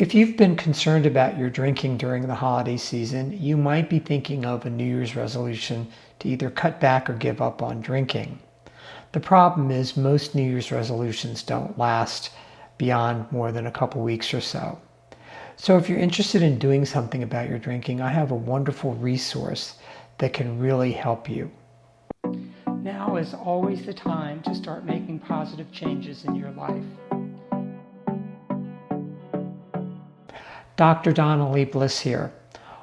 If you've been concerned about your drinking during the holiday season, you might be thinking of a New Year's resolution to either cut back or give up on drinking. The problem is most New Year's resolutions don't last beyond more than a couple weeks or so. So if you're interested in doing something about your drinking, I have a wonderful resource that can really help you. Now is always the time to start making positive changes in your life. Dr. Donna, Leigh, Bliss here.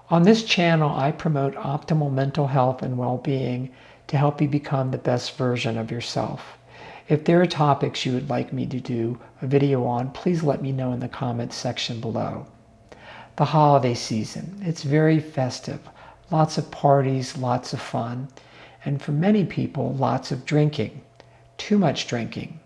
On this channel, I promote optimal mental health and well-being to help you become the best version of yourself. If there are topics you would like me to do a video on, please let me know in the comments section below. The holiday season, it's very festive. Lots of parties, lots of fun, and for many people, lots of drinking. Too much drinking.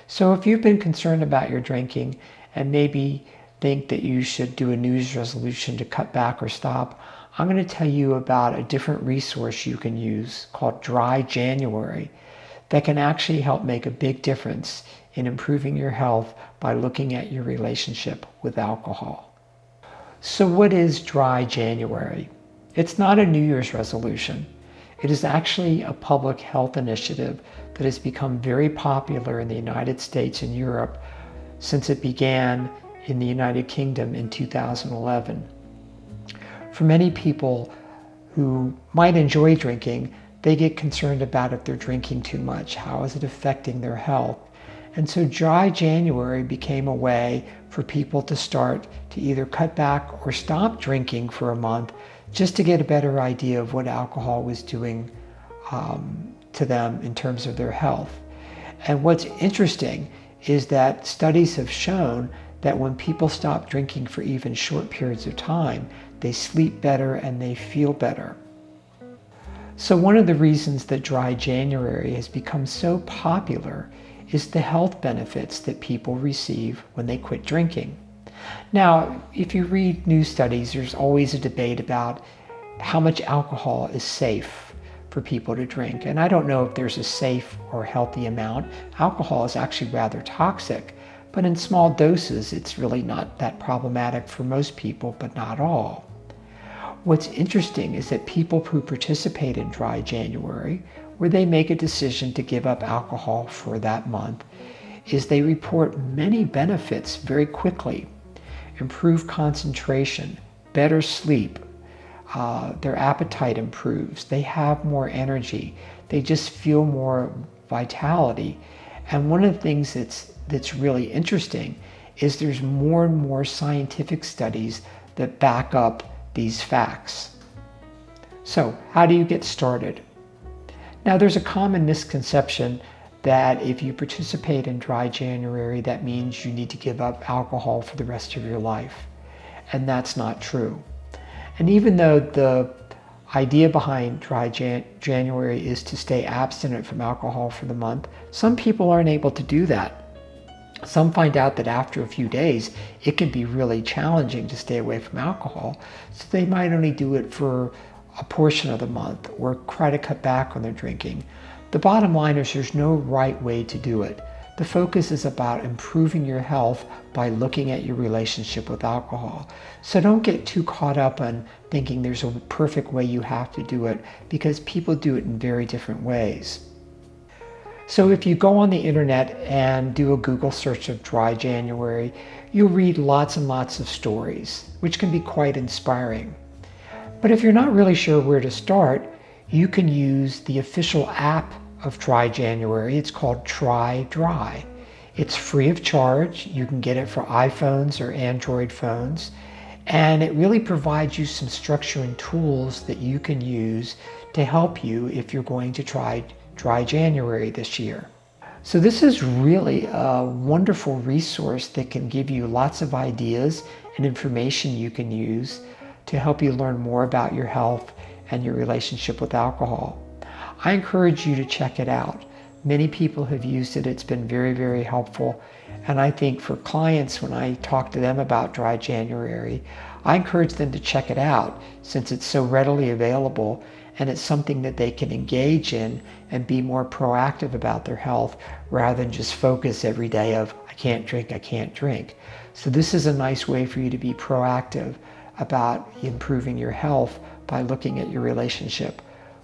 So if you've been concerned about your drinking and maybe think that you should do a New Year's resolution to cut back or stop, I'm going to tell you about a different resource you can use called Dry January that can actually help make a big difference in improving your health by looking at your relationship with alcohol. So what is Dry January? It's not a New Year's resolution. It is actually a public health initiative that has become very popular in the United States and Europe since it began in the United Kingdom in 2011. For many people who might enjoy drinking, they get concerned about if they're drinking too much. How is it affecting their health? And so Dry January became a way for people to start to either cut back or stop drinking for a month just to get a better idea of what alcohol was doing to them in terms of their health. And what's interesting is that studies have shown that when people stop drinking for even short periods of time, they sleep better and they feel better. So one of the reasons that Dry January has become so popular is the health benefits that people receive when they quit drinking. Now, if you read news studies, there's always a debate about how much alcohol is safe for people to drink. And I don't know if there's a safe or healthy amount. Alcohol is actually rather toxic, but in small doses, it's really not that problematic for most people, but not all. What's interesting is that people who participate in Dry January, where they make a decision to give up alcohol for that month, is they report many benefits very quickly. Improved concentration, better sleep, their appetite improves, they have more energy, they just feel more vitality. And one of the things that's really interesting is there's more and more scientific studies that back up these facts. So how do you get started? Now there's a common misconception that if you participate in Dry January, that means you need to give up alcohol for the rest of your life. And that's not true. And even though the idea behind Dry January is to stay abstinent from alcohol for the month, some people aren't able to do that. Some find out that after a few days, it can be really challenging to stay away from alcohol, so they might only do it for a portion of the month or try to cut back on their drinking. The bottom line is there's no right way to do it. The focus is about improving your health by looking at your relationship with alcohol. So don't get too caught up on thinking there's a perfect way you have to do it, because people do it in very different ways. So if you go on the internet and do a Google search of Dry January, you'll read lots and lots of stories, which can be quite inspiring. But if you're not really sure where to start, you can use the official app of Dry January. It's called Try Dry. It's free of charge. You can get it for iPhones or Android phones. And it really provides you some structure and tools that you can use to help you if you're going to try Dry January this year. So this is really a wonderful resource that can give you lots of ideas and information you can use to help you learn more about your health and your relationship with alcohol. I encourage you to check it out. Many people have used it. It's been very, very helpful. And I think for clients, when I talk to them about Dry January, I encourage them to check it out since it's so readily available and it's something that they can engage in and be more proactive about their health rather than just focus every day of, I can't drink, I can't drink. So this is a nice way for you to be proactive about improving your health by looking at your relationship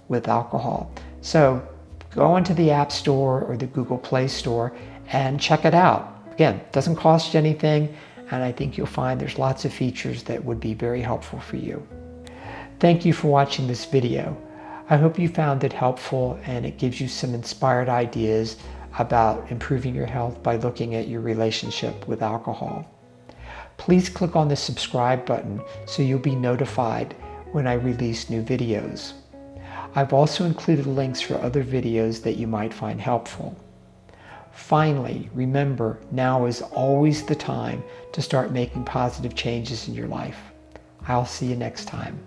with alcohol. So go into the App Store or the Google Play Store and check it out. Again, it doesn't cost you anything, and I think you'll find there's lots of features that would be very helpful for you. Thank you for watching this video. I hope you found it helpful and it gives you some inspired ideas about improving your health by looking at your relationship with alcohol. Please click on the subscribe button so you'll be notified when I release new videos. I've also included links for other videos that you might find helpful. Finally, remember, now is always the time to start making positive changes in your life. I'll see you next time.